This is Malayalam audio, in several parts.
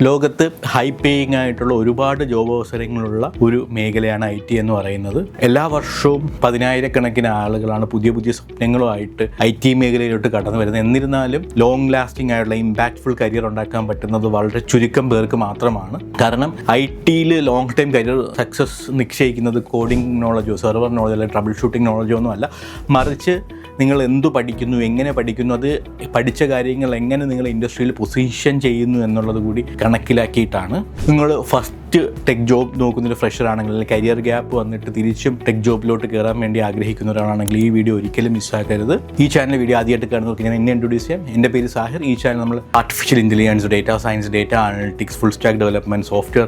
ലോകത്ത് ഹൈ പേയിങ് ആയിട്ടുള്ള ഒരുപാട് ജോബ് അവസരങ്ങളുള്ള ഒരു മേഖലയാണ് IT എന്ന് പറയുന്നത്. എല്ലാ വർഷവും 10,000-കണക്കിന് ആളുകളാണ് പുതിയ പുതിയ സ്വപ്നങ്ങളുമായിട്ട് IT മേഖലയിലോട്ട് കടന്നു വരുന്നത്. എന്നിരുന്നാലും ലോങ് ലാസ്റ്റിംഗ് ആയിട്ടുള്ള ഇമ്പാക്റ്റ്ഫുൾ കരിയർ ഉണ്ടാക്കാൻ പറ്റുന്നത് വളരെ ചുരുക്കം പേർക്ക് മാത്രമാണ്. കാരണം IT-യിൽ ലോങ് ടൈം കരിയർ സക്സസ് നിശ്ചയിക്കുന്നത് കോഡിംഗ് നോളജോ സെർവർ നോളജോ അല്ലെങ്കിൽ ട്രബിൾ ഷൂട്ടിംഗ് നോളജോ ഒന്നും അല്ല, മറിച്ച് നിങ്ങൾ എന്തു പഠിക്കുന്നു, എങ്ങനെ പഠിക്കുന്നു, അത് പഠിച്ച കാര്യങ്ങൾ എങ്ങനെ നിങ്ങൾ ഇൻഡസ്ട്രിയിൽ പൊസിഷൻ ചെയ്യുന്നു എന്നുള്ളത് കൂടി കണക്കിലാക്കിയിട്ടാണ്. നിങ്ങൾ ഫസ്റ്റ് ടെക് ജോബ് നോക്കുന്നൊരു ഫ്രഷർ ആണെങ്കിൽ, അല്ലെങ്കിൽ കരിയർ ഗ്യാപ്പ് വന്നിട്ട് തിരിച്ചും ടെക് ജോബിലോട്ട് കയറാൻ വേണ്ടി ആഗ്രഹിക്കുന്ന ഒരാളാണെങ്കിൽ ഈ വീഡിയോ ഒരിക്കലും മിസ്സാക്കരുത്. ഈ ചാനൽ വീഡിയോ ആദ്യമായിട്ട് കാണുന്നവർക്ക് ഞാൻ എന്നെ ഇൻട്രൊഡ്യൂസ് ചെയ്യാം. എൻ്റെ പേര് സാഹിർ. ഈ ചാനൽ നമ്മൾ artificial intelligence, data science, data analytics, full stack development, software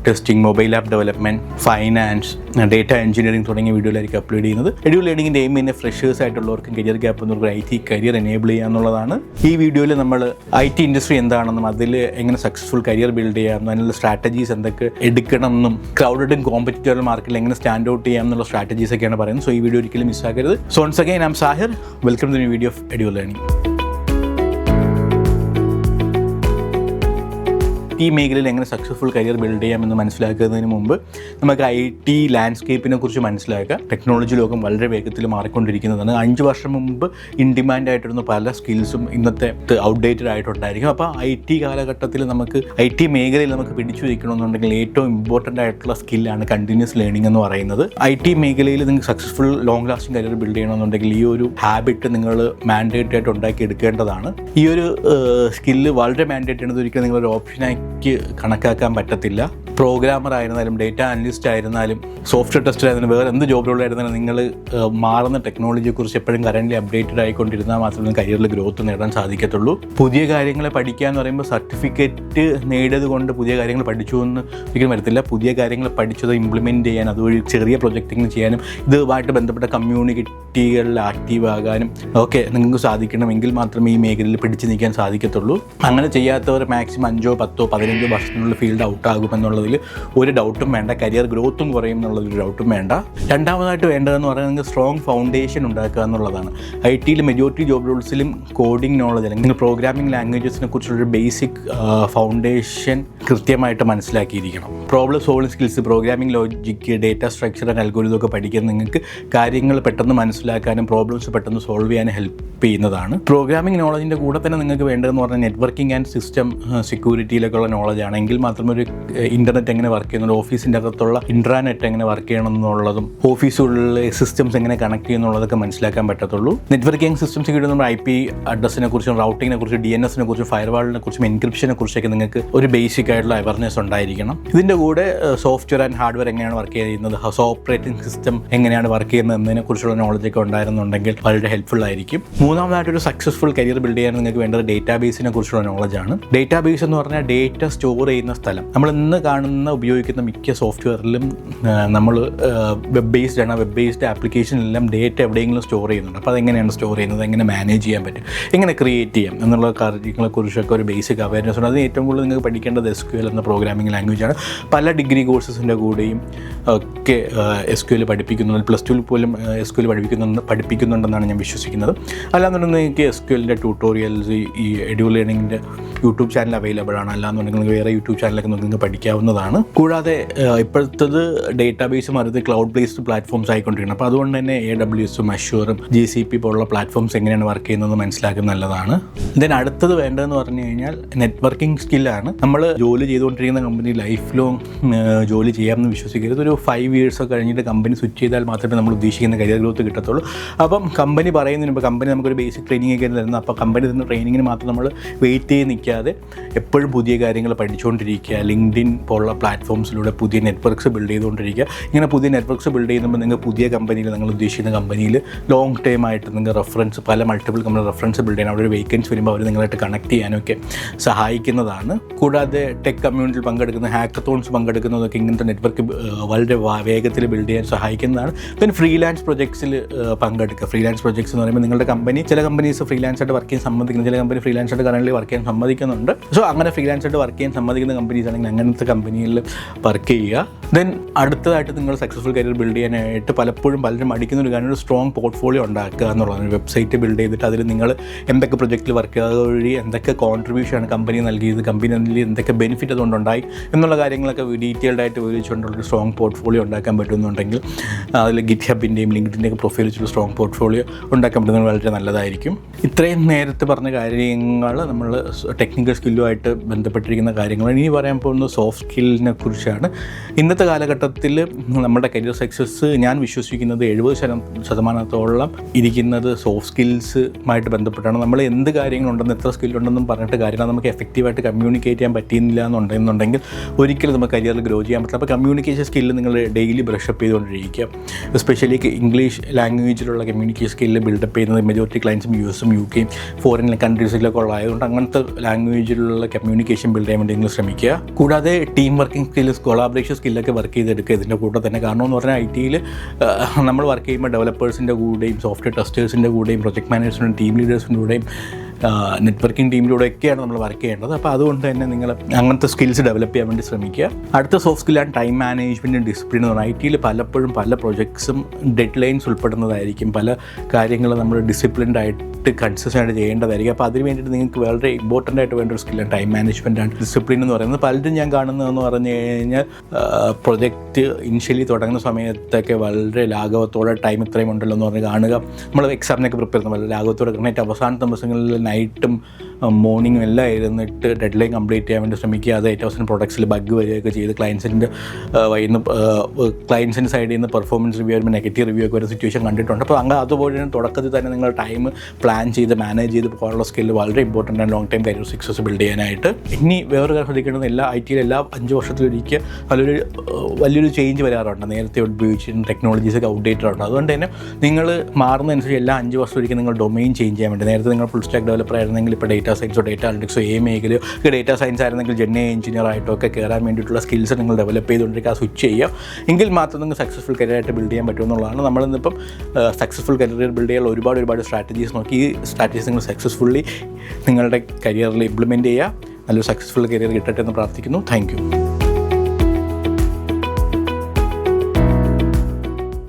testing, mobile app development, finance, data engineering തുടങ്ങിയ വീഡിയോയിലായിരിക്കും അപ്ലോഡ് ചെയ്യുന്നത്. എഡ്യൂ ലേണിംഗിൻ്റെ എയിം തന്നെ ഫ്രഷേഴ്സ് ആയിട്ടുള്ളവർക്കും കരിയർ ഗ്യാപ്പ് എന്നവർക്ക് IT കരിയർ എനേബിൾ ചെയ്യുക എന്നുള്ളതാണ്. ഈ വീഡിയോയിൽ നമ്മൾ IT ഇൻഡസ്ട്രി എന്താണെന്നും അതിൽ എങ്ങനെ സക്സസ്ഫുൾ കരിയർ ബിൽഡ് ചെയ്യാമെന്നും അതിനുള്ള സ്ട്രാറ്റജീസ് എന്തൊക്കെ എടുക്കണം എന്നും ക്രൗഡഡും കോമ്പറ്റീറ്റീവ് മാർക്കറ്റിൽ എങ്ങനെ സ്റ്റാൻഡ് ഔട്ട് ചെയ്യാം എന്നുള്ള സ്ട്രാറ്റജീസ് ഒക്കെയാണ് പറയുന്നത്. സോ ഈ വീഡിയോ ഒരിക്കലും മിസ്സാക്കരുത്. So once again I am Sahir. Welcome to the video of Edu Learning. ഈ മേഖലയിൽ എങ്ങനെ സക്സസ്ഫുൾ കരിയർ ബിൽഡ് ചെയ്യാമെന്ന് മനസ്സിലാക്കുന്നതിന് മുമ്പ് നമുക്ക് IT ലാൻഡ്സ്കേപ്പിനെ കുറിച്ച് മനസ്സിലാക്കാം. ടെക്നോളജി ലോകം വളരെ വേഗത്തിൽ മാറിക്കൊണ്ടിരിക്കുന്നതാണ്. 5 വർഷം മുമ്പ് ഇൻ ഡിമാൻഡ് ആയിട്ടിരുന്ന പല സ്കിൽസും ഇന്നത്തെ ഔട്ട്ഡേറ്റഡ് ആയിട്ടുണ്ടായിരിക്കും. അപ്പോൾ IT കാലഘട്ടത്തിൽ നമുക്ക് IT മേഖലയിൽ നമുക്ക് പിടിച്ചു വയ്ക്കണമെന്നുണ്ടെങ്കിൽ ഏറ്റവും ഇമ്പോർട്ടൻ്റ് ആയിട്ടുള്ള സ്കില്ലാണ് കണ്ടിന്യൂസ് ലേണിംഗ് എന്ന് പറയുന്നത്. IT മേഖലയിൽ നിങ്ങൾക്ക് successful long lasting career build ചെയ്യണമെന്നുണ്ടെങ്കിൽ ഈ ഒരു ഹാബിറ്റ് നിങ്ങൾ മാൻഡേറ്റ് ആയിട്ട് ഉണ്ടാക്കി എടുക്കേണ്ടതാണ്. ഈ ഒരു സ്കില്ല് വളരെ മാൻഡേറ്റ് ആണ്. ഒരിക്കലും നിങ്ങളൊരു ഓപ്ഷനായി കണക്കാക്കാൻ പറ്റത്തില്ല. പ്രോഗ്രാമർ ആയിരുന്നാലും, ഡേറ്റ അനലിസ്റ്റ് ആയിരുന്നാലും, സോഫ്റ്റ്വെയർ ടെസ്റ്റർ ആയിരുന്നാലും, വേറെ എന്ത് ജോബിലുള്ളായിരുന്നാലും നിങ്ങൾ മാറുന്ന ടെക്നോളജിയെക്കുറിച്ച് എപ്പോഴും കറൻ്റ് അപ്ഡേറ്റഡ് ആയിക്കൊണ്ടിരുന്നാൽ മാത്രമേ കരിയറിൽ ഗ്രോത്ത് നേടാൻ സാധിക്കത്തുള്ളൂ. പുതിയ കാര്യങ്ങളെ പഠിക്കുക എന്ന് പറയുമ്പോൾ സർട്ടിഫിക്കറ്റ് നേടിയത് കൊണ്ട് പുതിയ കാര്യങ്ങൾ പഠിച്ചു എന്ന് ഒരിക്കലും വരത്തില്ല. പുതിയ കാര്യങ്ങൾ പഠിച്ചത് ഇംപ്ലിമെൻറ്റ് ചെയ്യാൻ, അതുവഴി ചെറിയ പ്രൊജക്റ്റിങ് ചെയ്യാനും ഇതുമായിട്ട് ബന്ധപ്പെട്ട കമ്മ്യൂണിറ്റികളിൽ ആക്റ്റീവ് ആകാനും ഒക്കെ നിങ്ങൾക്ക് സാധിക്കണമെങ്കിൽ മാത്രമേ ഈ മേഖലയിൽ പിടിച്ചു നിൽക്കാൻ സാധിക്കത്തുള്ളൂ. അങ്ങനെ ചെയ്യാത്തവർ മാക്സിമം 5, 10, 15 വർഷത്തിനുള്ള ഫീൽഡ് ഔട്ടാകുമെന്നുള്ളത് ഒരു ഡൗട്ടും വേണ്ട. കരിയർ ഗ്രോത്തും കുറയും എന്നുള്ളൊരു ഡൗട്ടും വേണ്ട. രണ്ടാമതായിട്ട് വേണ്ടതെന്ന് പറയുന്നത് നിങ്ങൾക്ക് സ്ട്രോങ് ഫൗണ്ടേഷൻ ഉണ്ടാക്കുക എന്നുള്ളതാണ്. IT-യിൽ മെജോറിറ്റി ജോബ് റോൾസിലും കോഡിംഗ് നോളജ് അല്ലെങ്കിൽ പ്രോഗ്രാമിംഗ് ലാംഗ്വേജസിനെ കുറിച്ചുള്ളൊരു ബേസിക് ഫൗണ്ടേഷൻ കൃത്യമായിട്ട് മനസ്സിലാക്കിയിരിക്കണം. Problem solving skills, programming logic, data structure and algorithm ഒക്കെ പഠിക്കാൻ നിങ്ങൾക്ക് കാര്യങ്ങൾ പെട്ടെന്ന് മനസ്സിലാക്കാനും പ്രോബ്ലംസ് പെട്ടെന്ന് സോൾവ് ചെയ്യാനും ഹെൽപ്പ് ചെയ്യുന്നതാണ്. പ്രോഗ്രാമിംഗ് നോളജിൻ്റെ കൂടെ തന്നെ നിങ്ങൾക്ക് വേണ്ടതെന്ന് പറഞ്ഞാൽ നെറ്റ്വർക്കിംഗ് ആൻഡ് സിസ്റ്റം സെക്യൂരിറ്റിയിലൊക്കെയുള്ള നോളജ് ആണ്. എങ്കിൽ മാത്രമേ ഒരു ഇൻ്റർനെറ്റ് എങ്ങനെ വർക്ക് ചെയ്യുന്നുണ്ട്, ഓഫീസിൻ്റെ അകത്തുള്ള ഇൻട്രാനെറ്റ് എങ്ങനെ വർക്ക് ചെയ്യണം എന്നുള്ളതും ഓഫീസുകളിലെ സിസ്റ്റംസ് എങ്ങനെ കണക്ട് ചെയ്യുന്നുള്ളതൊക്കെ മനസ്സിലാക്കാൻ പറ്റത്തുള്ളൂ. നെറ്റ്വർക്കിംഗ് സിസ്റ്റംസ് കിട്ടുന്ന നമ്മൾ IP അഡ്രസ്സിനെ കുറിച്ചും റൗട്ടിങ്ങിനെ കുറിച്ചും DNS-നെ കുറിച്ചും ഫയർവാളിനെ കുറിച്ചും എൻക്രിപ്ഷനെ കുറിച്ചൊക്കെ നിങ്ങൾക്ക് ഒരു ബേസിക് ആയിട്ടുള്ള അവയർനെസ് ഉണ്ടായിരിക്കണം. ഇതിൻ്റെ കൂടെ സോഫ്റ്റ്വെയർ ആൻഡ് ഹാർഡ്വെയർ എങ്ങനെയാണ് വർക്ക് ചെയ്യുന്നത്, ഓപ്പറേറ്റിംഗ് സിസ്റ്റം എങ്ങനെയാണ് വർക്ക് ചെയ്യുന്നത് എന്നതിനെ കുറിച്ചുള്ള നോളജൊക്കെ ഉണ്ടായിരുന്നുണ്ടെങ്കിൽ വളരെ ഹെൽപ്ഫുൾ ആയിരിക്കും. മൂന്നാമതായിട്ടൊരു സക്സസ്ഫുൾ കരിയർ ബിൽഡ് ചെയ്യാൻ നിങ്ങൾക്ക് വേണ്ടത് ഡേറ്റാബേസിനെ കുറിച്ചുള്ള നോളജാണ്. ഡേറ്റാബേസ് എന്ന് പറഞ്ഞാൽ ഡേറ്റ സ്റ്റോർ ചെയ്യുന്ന സ്ഥലം. നമ്മൾ ഇന്ന് ഉപയോഗിക്കുന്ന മിക്ക സോഫ്റ്റ്വെയറിലും നമ്മൾ വെബ് ബേസ്ഡ് ആണ്. വെബ് ബേസ്ഡ് ആപ്ലിക്കേഷനിലെല്ലാം ഡേറ്റ എവിടെയെങ്കിലും സ്റ്റോർ ചെയ്യുന്നുണ്ട്. അപ്പോൾ അതെങ്ങനെയാണ് സ്റ്റോർ ചെയ്യുന്നത്, എങ്ങനെ മാനേജ് ചെയ്യാൻ പറ്റും, എങ്ങനെ ക്രിയേറ്റ് ചെയ്യാം എന്നുള്ള കാര്യങ്ങളെക്കുറിച്ചൊക്കെ ഒരു ബേസിക് അവയർനെസ് ഉണ്ട്. അതിന് ഏറ്റവും കൂടുതൽ നിങ്ങൾക്ക് പഠിക്കേണ്ടത് SQL എന്ന പ്രോഗ്രാമിംഗ് ലാംഗ്വേജാണ്. പല ഡിഗ്രി കോഴ്സസിൻ്റെ കൂടെയും ഒക്കെ SQL പഠിപ്പിക്കുന്നുണ്ട്. +2 പോലും SQL പഠിപ്പിക്കുന്നുണ്ടെന്നാണ് ഞാൻ വിശ്വസിക്കുന്നത്. അല്ലാന്നുണ്ടെങ്കിൽ നിങ്ങൾക്ക് SQLൻ്റെ ട്യൂട്ടോറിയൽസ് ഈ എഡ്യൂ ലേണിംഗിൻ്റെ യൂട്യൂബ് ചാനൽ അവൈലബിൾ ആണ്. അല്ലാന്നുണ്ടെങ്കിൽ വേറെ യൂട്യൂബ് ചാനലൊക്കെ നിങ്ങൾക്ക് പഠിക്കാവുന്നതാണ്. കൂടാതെ ഇപ്പോഴത്തത് ഡേറ്റാബേസ് മാറി ക്ലൗഡ് ബേസ്ഡ് പ്ലാറ്റ്ഫോംസ് ആയിക്കൊണ്ടിരിക്കണം. അപ്പോൾ അതുകൊണ്ട് തന്നെ AWS-ഉം Azure-ഉം GCP പോലുള്ള പ്ലാറ്റ്ഫോംസ് എങ്ങനെയാണ് വർക്ക് ചെയ്യുന്നത് മനസ്സിലാക്കുന്നത് നല്ലതാണ്. ദെൻ അടുത്തത് വേണ്ടതെന്ന് പറഞ്ഞു കഴിഞ്ഞാൽ നെറ്റ്വർക്കിംഗ് സ്കില്ലാണ്. നമ്മൾ ജോലി ചെയ്തുകൊണ്ടിരിക്കുന്ന കമ്പനി ലൈഫ് ലോങ് ജോലി ചെയ്യാമെന്ന് വിശ്വസിക്കരുത്. ഒരു 5 years കഴിഞ്ഞിട്ട് കമ്പനി സ്വിച്ച് ചെയ്താൽ മാത്രമേ നമ്മൾ ഉദ്ദേശിക്കുന്ന കരിയർ ഗ്രോത്ത് കിട്ടത്തുള്ളൂ. അപ്പം കമ്പനി പറയുന്നതിന് മുമ്പ് കമ്പനി നമുക്കൊരു ബേസിക് ട്രെയിനിങ് ഒക്കെ തരുന്നത്. അപ്പോൾ കമ്പനി തരുന്ന ട്രെയിനിങ്ങിന് മാത്രം നമ്മൾ വെയിറ്റ് ചെയ്ത് നിൽക്കാതെ എപ്പോഴും പുതിയ കാര്യങ്ങൾ പഠിച്ചുകൊണ്ടിരിക്കുക. LinkedIn പോലുള്ള പ്ലാറ്റ്ഫോംസിലൂടെ പുതിയ നെറ്റ്വർക്ക്സ് ബിൽഡ് ചെയ്തുകൊണ്ടിരിക്കുക. ഇങ്ങനെ പുതിയ നെറ്റ്വർക്ക്സ് ബിൽഡ് ചെയ്യുമ്പോൾ നിങ്ങൾ പുതിയ കമ്പനിയിൽ, നിങ്ങൾ ഉദ്ദേശിക്കുന്ന കമ്പനിയിൽ ലോങ് ടൈം ആയിട്ട് നിങ്ങൾ റെഫറൻസ്, പല മൾട്ടിപ്പിൾ കമ്പനി റെഫറൻസ് ബിൽഡ് ചെയ്യാൻ, അവിടെ ഒരു വേക്കൻസി വരുമ്പോൾ അവർ നിങ്ങളായിട്ട് കണക്ട് ചെയ്യാനൊക്കെ സഹായിക്കുന്നതാണ്. കൂടാതെ ടെക് കമ്മ്യൂണിറ്റിയിൽ പങ്കെടുക്കുന്ന, ഹാക്കത്തോൺസ് പങ്കെടുക്കുന്നതൊക്കെ ഇങ്ങനത്തെ നെറ്റ്വർക്ക് വളരെ വേഗത്തിൽ ബിൽഡ് ചെയ്യാൻ സഹായിക്കുന്നതാണ്. പിന്നെ ഫ്രീലാൻസ് പ്രൊജക്ട്സിൽ പങ്കെടുക്കുക. ഫ്രീലാൻസ് പ്രൊജക്ട്സ് എന്ന് പറയുമ്പോൾ നിങ്ങളുടെ കമ്പനി, ചില കമ്പനീസ് ഫ്രീലാൻസ് ആയിട്ട് വർക്ക് ചെയ്യാൻ സമ്മതിക്കുന്നു, ചില കമ്പനി ഫ്രീലാൻസ് ആയിട്ട് കറൻറ്റ്ലി വർക്ക് ചെയ്യാൻ സമ്മതിക്കുന്നുണ്ട്. സോ അങ്ങനെ ഫ്രീലാൻസ് ആയിട്ട് വർക്ക് ചെയ്യാൻ സമ്മതിക്കുന്ന കമ്പനീസ് ആണെങ്കിൽ അങ്ങനത്തെ കമ്പനിയിൽ വർക്ക് ചെയ്യുക. ദെൻ അടുത്തതായിട്ട് നിങ്ങൾ സക്സസ്ഫുൾ കരിയർ ബിൽഡ് ചെയ്യാനായിട്ട് പലപ്പോഴും പലരും അടിക്കുന്ന ഒരു കാര്യം ഒരു സ്ട്രോങ് പോർട്ട്ഫോളിയോ ഉണ്ടാക്കുക എന്നുള്ളതാണ്. ഒരു വെബ്സൈറ്റ് ബിൽഡ് ചെയ്തിട്ട് അതിൽ നിങ്ങൾ എന്തൊക്കെ പ്രൊജക്റ്റിൽ വർക്ക് ചെയ്യുക, അതുവഴി എന്തൊക്കെ കോൺട്രിബ്യൂഷനാണ് കമ്പനി നൽകിയത്, കമ്പനി എന്തൊക്കെ ബെനിഫിറ്റ് അതുകൊണ്ടുണ്ടായി എന്നുള്ള കാര്യങ്ങളൊക്കെ ഡീറ്റെയിൽഡ് ആയിട്ട് വിവരിച്ചുകൊണ്ടുള്ളൊരു സ്ട്രോങ് പോർട്ട്ഫോളിയോ ഉണ്ടാക്കാൻ പറ്റുമെന്നുണ്ടെങ്കിൽ അതിൽ ഗിറ്റ്ഹബിൻ്റെയും ലിങ്ക്ഡിൻ്റെയൊക്കെ പ്രൊഫൈൽ വെച്ചുള്ള സ്ട്രോങ് പോർട്ട്ഫോളിയോ ഉണ്ടാക്കാൻ പറ്റുന്നത് വളരെ നല്ലതായിരിക്കും. ഇത്രയും നേരത്തെ പറഞ്ഞ കാര്യങ്ങൾ നമ്മൾ ടെക്നിക്കൽ സ്കില്ലുമായിട്ട് ബന്ധപ്പെട്ടിരിക്കുന്ന കാര്യങ്ങൾ. ഇനി പറയാൻ പോകുന്നത് സോഫ്റ്റ് സ്കില്ലിനെ കുറിച്ചാണ്. ഇന്നത്തെ കാലഘട്ടത്തിൽ നമ്മുടെ കരിയർ സക്സസ് ഞാൻ വിശ്വസിക്കുന്നത് 70% ഇരിക്കുന്നത് സോഫ്റ്റ് സ്കിൽസുമായിട്ട് ബന്ധപ്പെട്ടാണ്. നമ്മൾ എന്ത് കാര്യങ്ങളുണ്ടെന്ന് എത്ര സ്കില്ലുണ്ടെന്നും പറഞ്ഞിട്ട് കാര്യമില്ല. നമുക്ക് എഫക്റ്റീവായിട്ട് കമ്മ്യൂണിക്കേറ്റ് ചെയ്യാൻ പറ്റിയില്ല എന്നുണ്ടെന്നുണ്ടെങ്കിൽ ഒരിക്കലും നമുക്ക് കരിയറിൽ ഗ്രോ ചെയ്യാൻ പറ്റില്ല. അപ്പോൾ കമ്മ്യൂണിക്കേഷൻ സ്കില്ല് നിങ്ങൾ ഡെയിലി ബ്രഷപ്പ് ചെയ്തുകൊണ്ടിരിക്കുക. എസ്പെഷ്യലി ഇംഗ്ലീഷ് ലാംഗ്വേജിലുള്ള കമ്മ്യൂണിക്കേഷൻ സ്കില്ല് ബിൽഡപ്പ് ചെയ്യുന്നത് മെജോറിറ്റി ക്ലയൻസും യുഎസും UK ഫോറിൻ കൺട്രീസിലൊക്കെ ഉള്ളതായതുകൊണ്ട് അങ്ങനത്തെ ലാംഗ്വേജിലുള്ള കമ്മ്യൂണിക്കേഷൻ ബിൽഡ് ചെയ്യാൻ വേണ്ടി നിങ്ങൾ ശ്രമിക്കുക. കൂടാതെ ടീം വർക്കിംഗ് സ്കിൽസ്, കൊളാബറേഷൻ സ്കില്ലൊക്കെ വർക്ക് ചെയ്തെടുക്കുക ഇതിൻ്റെ കൂടെ തന്നെ. കാരണം എന്ന് പറഞ്ഞാൽ IT-യിൽ നമ്മൾ വർക്ക് ചെയ്യുമ്പോൾ ഡെവലപ്പേഴ്സിൻ്റെ കൂടെയും സോഫ്റ്റ്വെയർ ടെസ്റ്റേഴ്സിൻ്റെ കൂടെയും പ്രൊജക്ട് മാനേജേഴ്സിൻ്റെയും ടീം ലീഡേഴ്സിൻ്റെ കൂടെയും നെറ്റ്വർക്കിംഗ് ടീമിലൂടെയൊക്കെയാണ് നമ്മൾ വർക്ക് ചെയ്യേണ്ടത്. അപ്പോൾ അതുകൊണ്ട് തന്നെ നിങ്ങൾ അങ്ങനത്തെ സ്കിൽസ് ഡെവലപ്പ് ചെയ്യാൻ വേണ്ടി ശ്രമിക്കുക. അടുത്ത സോഫ്റ്റ് സ്കില്ലാണ് ടൈം മാനേജ്മെൻറ്റും ഡിസിപ്ലിൻ എന്ന് പറഞ്ഞാൽ IT-യിൽ പലപ്പോഴും പല പ്രൊജക്ട്സും ഡെഡ് ലൈൻസ് ഉൾപ്പെടുന്നതായിരിക്കും. പല കാര്യങ്ങൾ നമ്മൾ ഡിസിപ്ലിൻഡ് ആയിട്ട് കൺസിസ്റ്റൻ്റ് ആയിട്ട് ചെയ്യേണ്ടതായിരിക്കും. അപ്പോൾ അതിന് വേണ്ടിയിട്ട് നിങ്ങൾക്ക് വളരെ ഇമ്പോർട്ടൻ്റ് ആയിട്ട് വേണ്ട ഒരു സ്കില്ലാണ് ടൈം മാനേജ്മെൻറ്റ് ആൻഡ് ഡിസിപ്ലിൻ എന്ന് പറയുന്നത്. പലരും ഞാൻ കാണുന്നതെന്ന് പറഞ്ഞു കഴിഞ്ഞാൽ പ്രൊജക്റ്റ് ഇനിഷ്യലി തുടങ്ങുന്ന സമയത്തൊക്കെ വളരെ ലാഘവത്തോടെ ടൈം ഇത്രയും ഉണ്ടല്ലോ എന്ന് പറഞ്ഞ് കാണുക. നമ്മൾ എക്സാമിനൊക്കെ പ്രിപ്പയർ ചെയ്യുന്ന വളരെ ലാഘവത്തോടെ കഴിഞ്ഞിട്ട് അവസാനത്തെ ദിവസങ്ങളിൽ നൈറ്റും മോർണിംഗും എല്ലാം ഇരുന്നിട്ട് ഡെഡ് ലൈൻ കംപ്ലീറ്റ് ചെയ്യാൻ വേണ്ടി ശ്രമിക്കുക. അത് ഏറ്റവും അവസാനം പ്രൊഡക്ട്സിൽ ബഗ് വരികയൊക്കെ ചെയ്ത് ക്ലയൻസിൻ്റെ സൈഡിൽ നിന്ന് പെർഫോമൻസ് റിവ്യൂ വരുമ്പോൾ നെഗറ്റീവ് റിവ്യൂ ഒക്കെ ഒരു സിറ്റുവേഷൻ കണ്ടിട്ടുണ്ട്. അപ്പോൾ അതുപോലെ തന്നെ തുടക്കത്തിൽ തന്നെ നിങ്ങൾ ടൈം പ്ലാൻ ചെയ്ത് മാനേജ് ചെയ്ത് പോകാനുള്ള സ്കില്ല് വളരെ ഇമ്പോർട്ടൻ്റ് ആണ് long time career success build ചെയ്യാനായിട്ട്. ഇനി വേറൊരു കാര്യം ശ്രദ്ധിക്കേണ്ടത് IT-യിൽ എല്ലാ 5 വർഷത്തിലൊരിക്കൽ വലിയൊരു ചേഞ്ച് വരാറുണ്ട്. നേരത്തെ ഉപയോഗിച്ചിരുന്ന ടെക്നോളജീസൊക്കെ ഔട്ട്ഡേറ്റഡ് ഉണ്ട്. അതുകൊണ്ട് തന്നെ നിങ്ങൾ മാറുന്നതനുസരിച്ച് എല്ലാ 5 വർഷത്തിലൊരിക്കൽ നിങ്ങൾ ഡൊമെയിൻ ചേഞ്ച് ചെയ്യാൻ വേണ്ടി. നേരത്തെ നിങ്ങൾ ഫുൾ സ്റ്റാക്ക് ഡെവലപ്പർ ആയിരുന്നെങ്കിൽ ഇപ്പോൾ ഡേറ്റാ സയൻസോ ഡേറ്റാ അനലിറ്റിക്സോ മേഖലയോ ഡേറ്റാ സയൻസ് ആയിരുന്നെങ്കിൽ ജെന്നെ എഞ്ചിനീയർ ആയിട്ടോ ഒക്കെ കയറാൻ വേണ്ടിയിട്ടുള്ള സ്കിൽസ് നിങ്ങൾ ഡെവലപ്പ് ചെയ്തുകൊണ്ടിരിക്കുക. സ്വിച്ച് ചെയ്യുക. എങ്കിൽ മാത്രം നിങ്ങൾക്ക് സക്സസ്ഫുൾ കരിയറായിട്ട് ബിൽഡ് ചെയ്യാൻ പറ്റുമെന്നുള്ളതാണ്. നമ്മളിന്നിപ്പം സക്സസ്ഫുൾ കരിയർ ബിൽഡ് ചെയ്യാൻ ഒരുപാട് സ്ട്രാറ്റജീസ് നോക്കി. ഈ സ്ട്രാറ്റജീസ് നിങ്ങൾ സക്സസ്ഫുള്ളി നിങ്ങളുടെ കരിയറിൽ ഇംപ്ലിമെൻറ്റ് ചെയ്യുക. നല്ലൊരു സക്സസ്ഫുൾ കരിയർ കിട്ടട്ടെ എന്ന് പ്രാർത്ഥിക്കുന്നു. Thank you.